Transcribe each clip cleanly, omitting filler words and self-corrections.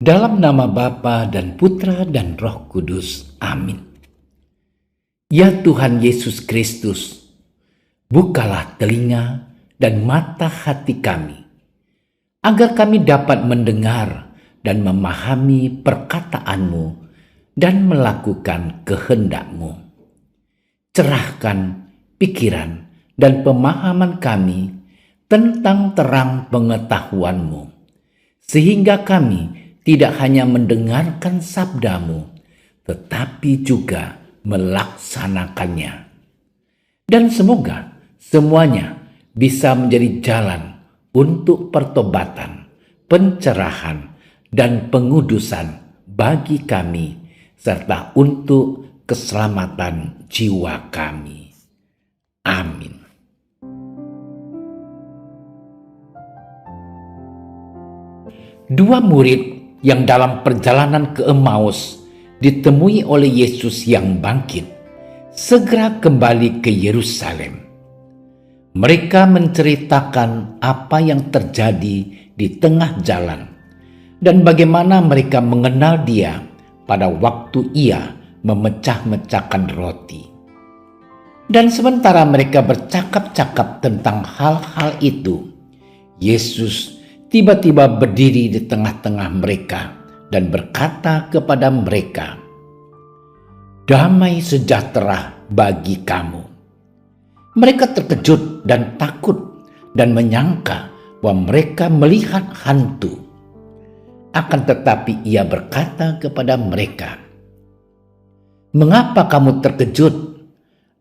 Dalam nama Bapa dan Putra dan Roh Kudus. Amin. Ya Tuhan Yesus Kristus, bukalah telinga dan mata hati kami, agar kami dapat mendengar dan memahami perkataanmu dan melakukan kehendak-Mu. Cerahkan pikiran dan pemahaman kami tentang terang pengetahuan-Mu, sehingga kami tidak hanya mendengarkan sabda-Mu, tetapi juga melaksanakannya. Dan semoga semuanya bisa menjadi jalan untuk pertobatan, pencerahan, dan pengudusan bagi kami, serta untuk keselamatan jiwa kami. Amin. Dua murid yang dalam perjalanan ke Emmaus ditemui oleh Yesus yang bangkit, segera kembali ke Yerusalem. Mereka menceritakan apa yang terjadi di tengah jalan dan bagaimana mereka mengenal Dia pada waktu Ia memecah-mecahkan roti. Dan sementara mereka bercakap-cakap tentang hal-hal itu, Yesus tiba-tiba berdiri di tengah-tengah mereka dan berkata kepada mereka, "Damai sejahtera bagi kamu." Mereka terkejut dan takut dan menyangka bahwa mereka melihat hantu. Akan tetapi Ia berkata kepada mereka, "Mengapa kamu terkejut?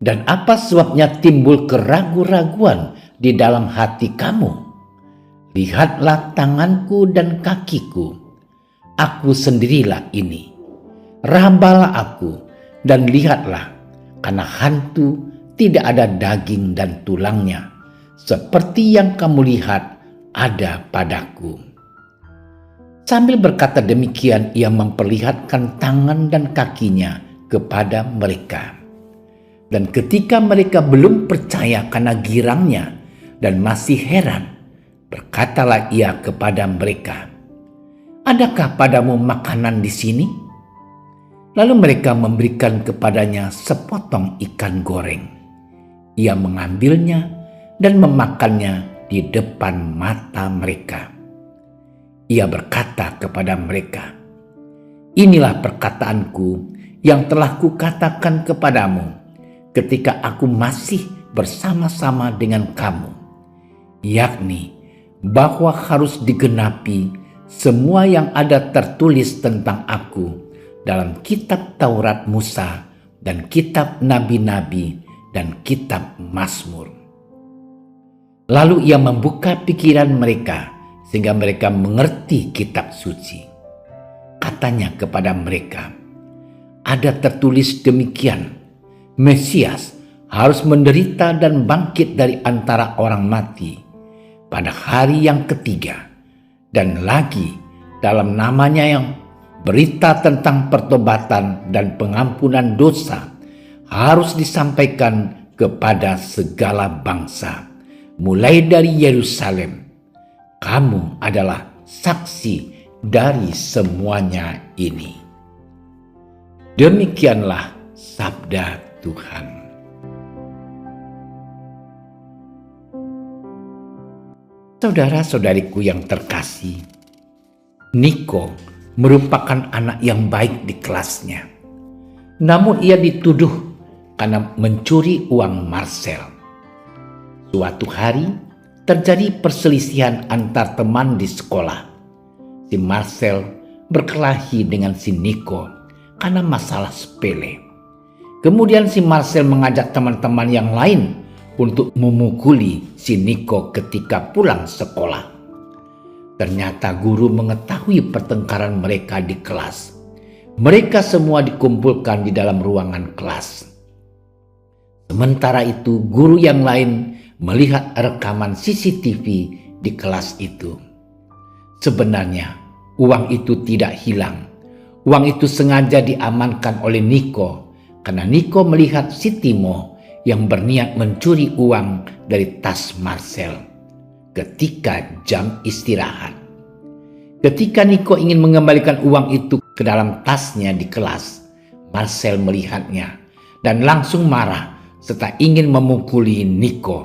Dan apa sebabnya timbul keraguan-raguan di dalam hati kamu? Lihatlah tanganku dan kakiku. Aku sendirilah ini. Rabalah aku dan lihatlah, karena hantu tidak ada daging dan tulangnya, seperti yang kamu lihat ada padaku." Sambil berkata demikian, Ia memperlihatkan tangan dan kakinya kepada mereka. Dan ketika mereka belum percaya karena girangnya dan masih heran, berkatalah Ia kepada mereka, "Adakah padamu makanan di sini?" Lalu mereka memberikan kepadanya sepotong ikan goreng. Ia mengambilnya dan memakannya di depan mata mereka. Ia berkata kepada mereka, "Inilah perkataanku yang telah kukatakan kepadamu ketika aku masih bersama-sama dengan kamu, yakni bahwa harus digenapi semua yang ada tertulis tentang aku dalam kitab Taurat Musa dan kitab nabi-nabi dan kitab Mazmur." Lalu Ia membuka pikiran mereka sehingga mereka mengerti kitab suci. Katanya kepada mereka, "Ada tertulis demikian, Mesias harus menderita dan bangkit dari antara orang mati pada hari yang ketiga, dan lagi dalam namanya yang berita tentang pertobatan dan pengampunan dosa harus disampaikan kepada segala bangsa, mulai dari Yerusalem. Kamu adalah saksi dari semuanya ini." Demikianlah sabda Tuhan. Saudara-saudariku yang terkasih, Niko merupakan anak yang baik di kelasnya. Namun ia dituduh karena mencuri uang Marcel. Suatu hari terjadi perselisihan antar teman di sekolah. Si Marcel berkelahi dengan si Niko karena masalah sepele. Kemudian si Marcel mengajak teman-teman yang lain untuk memukuli si Niko ketika pulang sekolah. Ternyata guru mengetahui pertengkaran mereka di kelas. Mereka semua dikumpulkan di dalam ruangan kelas. Sementara itu, guru yang lain melihat rekaman CCTV di kelas itu. Sebenarnya uang itu tidak hilang. Uang itu sengaja diamankan oleh Niko karena Niko melihat si Timo yang berniat mencuri uang dari tas Marcel ketika jam istirahat. Ketika Niko ingin mengembalikan uang itu ke dalam tasnya di kelas, Marcel melihatnya dan langsung marah serta ingin memukuli Niko.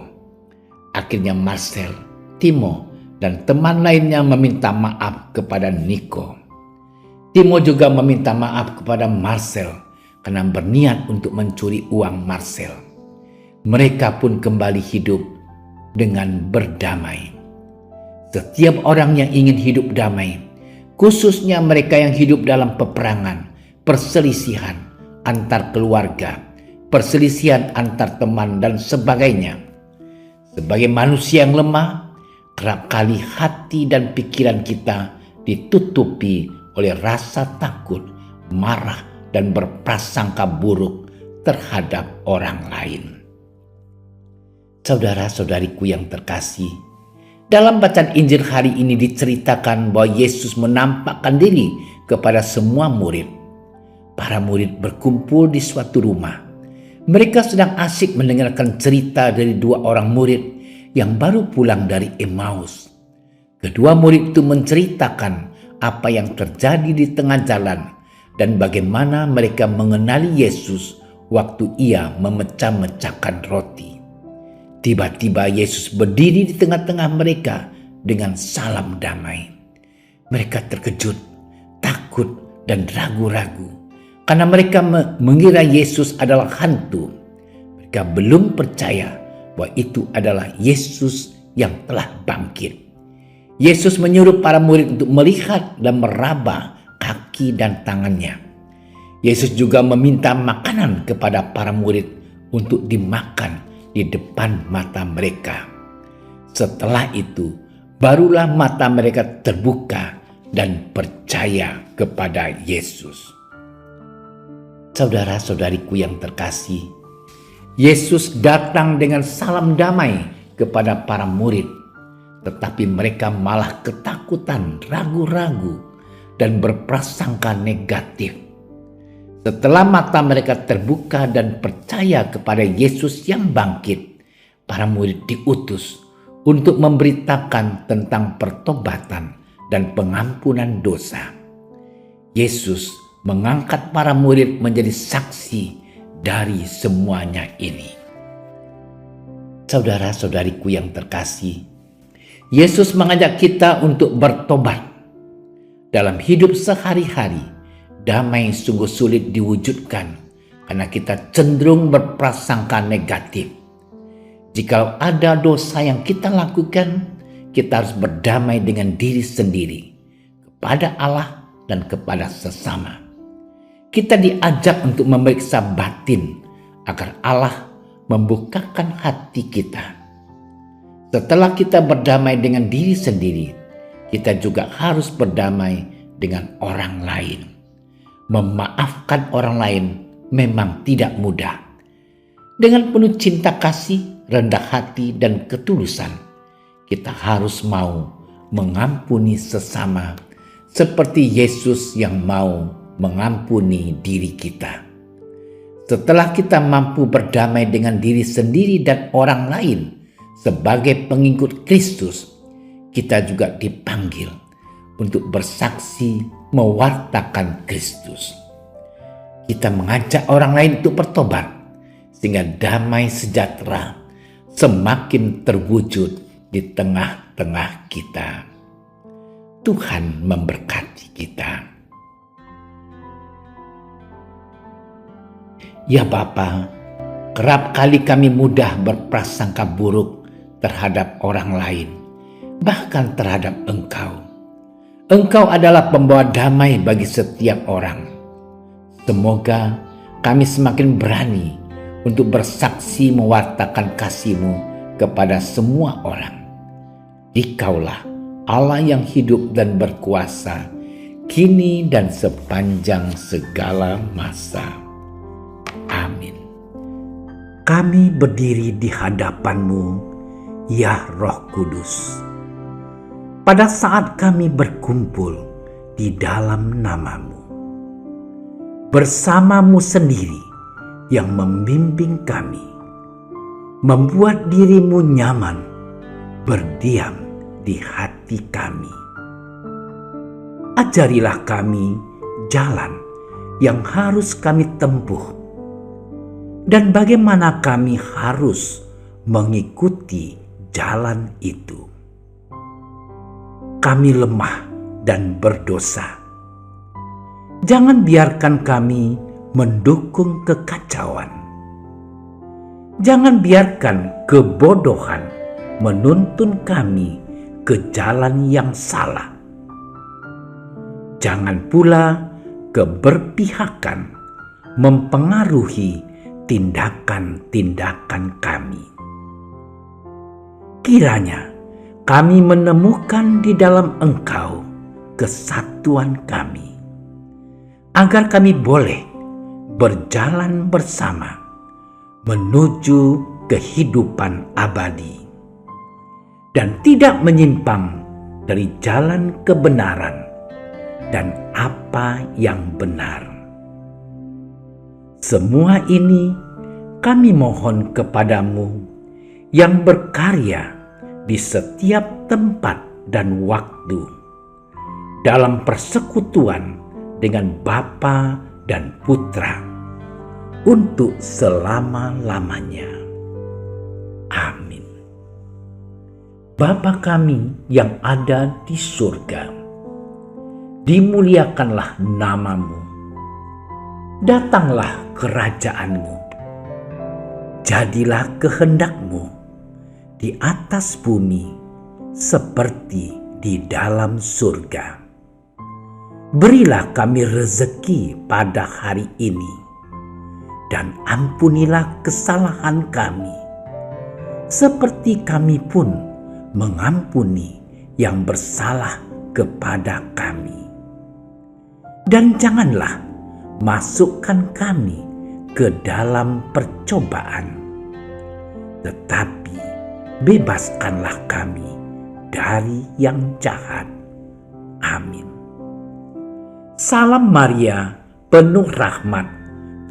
Akhirnya Marcel, Timo, dan teman lainnya meminta maaf kepada Niko. Timo juga meminta maaf kepada Marcel karena berniat untuk mencuri uang Marcel. Mereka pun kembali hidup dengan berdamai. Setiap orang yang ingin hidup damai, khususnya mereka yang hidup dalam peperangan, perselisihan antar keluarga, perselisihan antar teman dan sebagainya. Sebagai manusia yang lemah, kerap kali hati dan pikiran kita ditutupi oleh rasa takut, marah, dan berprasangka buruk terhadap orang lain. Saudara-saudariku yang terkasih, dalam bacaan Injil hari ini diceritakan bahwa Yesus menampakkan diri kepada semua murid. Para murid berkumpul di suatu rumah. Mereka sedang asyik mendengarkan cerita dari dua orang murid yang baru pulang dari Emmaus. Kedua murid itu menceritakan apa yang terjadi di tengah jalan dan bagaimana mereka mengenali Yesus waktu ia memecah-mecahkan roti. Tiba-tiba Yesus berdiri di tengah-tengah mereka dengan salam damai. Mereka terkejut, takut, dan ragu-ragu karena mereka mengira Yesus adalah hantu. Mereka belum percaya bahwa itu adalah Yesus yang telah bangkit. Yesus menyuruh para murid untuk melihat dan meraba kaki dan tangannya. Yesus juga meminta makanan kepada para murid untuk dimakan di depan mata mereka. Setelah itu, barulah mata mereka terbuka dan percaya kepada Yesus. Saudara-saudariku yang terkasih, Yesus datang dengan salam damai kepada para murid, tetapi mereka malah ketakutan, ragu-ragu, dan berprasangka negatif. Setelah mata mereka terbuka dan percaya kepada Yesus yang bangkit, para murid diutus untuk memberitakan tentang pertobatan dan pengampunan dosa. Yesus mengangkat para murid menjadi saksi dari semuanya ini. Saudara-saudariku yang terkasih, Yesus mengajak kita untuk bertobat. Dalam hidup sehari-hari, damai sungguh sulit diwujudkan karena kita cenderung berprasangka negatif. Jika ada dosa yang kita lakukan, kita harus berdamai dengan diri sendiri, kepada Allah dan kepada sesama. Kita diajak untuk memeriksa batin agar Allah membukakan hati kita. Setelah kita berdamai dengan diri sendiri, kita juga harus berdamai dengan orang lain. Memaafkan orang lain memang tidak mudah. Dengan penuh cinta kasih, rendah hati, dan ketulusan, kita harus mau mengampuni sesama seperti Yesus yang mau mengampuni diri kita. Setelah kita mampu berdamai dengan diri sendiri dan orang lain sebagai pengikut Kristus, kita juga dipanggil untuk bersaksi mewartakan Kristus. Kita mengajak orang lain untuk bertobat sehingga damai sejahtera semakin terwujud di tengah-tengah kita. Tuhan memberkati kita. Ya Bapa, kerap kali kami mudah berprasangka buruk terhadap orang lain, bahkan terhadap Engkau. Engkau adalah pembawa damai bagi setiap orang. Semoga kami semakin berani untuk bersaksi mewartakan kasih-Mu kepada semua orang. Dikaulah Allah yang hidup dan berkuasa, kini dan sepanjang segala masa. Amin. Kami berdiri di hadapan-Mu, ya Roh Kudus. Pada saat kami berkumpul di dalam nama-Mu, bersama-Mu sendiri yang membimbing kami, membuat diri-Mu nyaman berdiam di hati kami. Ajarilah kami jalan yang harus kami tempuh dan bagaimana kami harus mengikuti jalan itu. Kami lemah dan berdosa. Jangan biarkan kami mendukung kekacauan. Jangan biarkan kebodohan menuntun kami ke jalan yang salah. Jangan pula keberpihakan mempengaruhi tindakan-tindakan kami. Kiranya kami menemukan di dalam Engkau kesatuan kami, agar kami boleh berjalan bersama menuju kehidupan abadi dan tidak menyimpang dari jalan kebenaran dan apa yang benar. Semua ini kami mohon kepadamu yang berkarya di setiap tempat dan waktu dalam persekutuan dengan Bapa dan Putra untuk selama-lamanya. Amin. Bapa kami yang ada di surga, dimuliakanlah namamu. Datanglah kerajaanmu. Jadilah kehendakmu di atas bumi seperti di dalam surga. Berilah kami rezeki pada hari ini, dan ampunilah kesalahan kami, seperti kami pun mengampuni yang bersalah kepada kami. Dan janganlah masukkan kami ke dalam percobaan, tetapi bebaskanlah kami dari yang jahat. Amin. Salam Maria, penuh rahmat,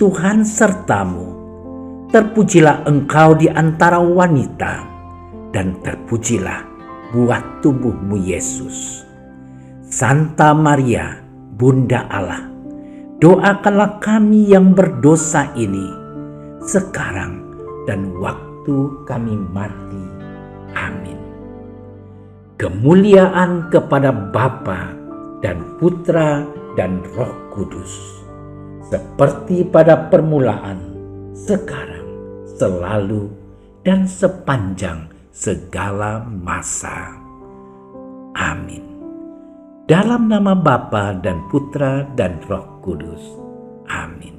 Tuhan sertamu. Terpujilah engkau di antara wanita, dan terpujilah buah tubuhmu Yesus. Santa Maria, Bunda Allah, doakanlah kami yang berdosa ini, sekarang dan waktu kami mati. Amin. Kemuliaan kepada Bapa dan Putra dan Roh Kudus, seperti pada permulaan, sekarang, selalu, dan sepanjang segala masa. Amin. Dalam nama Bapa dan Putra dan Roh Kudus. Amin.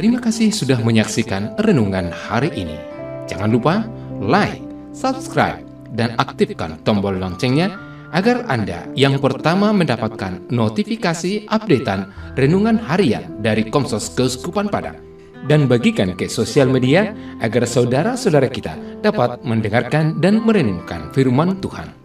Terima kasih sudah menyaksikan renungan hari ini. Jangan lupa like, subscribe, dan aktifkan tombol loncengnya agar Anda yang pertama mendapatkan notifikasi updatean renungan harian dari Komsos Keuskupan Padang. Dan bagikan ke sosial media agar saudara-saudara kita dapat mendengarkan dan merenungkan firman Tuhan.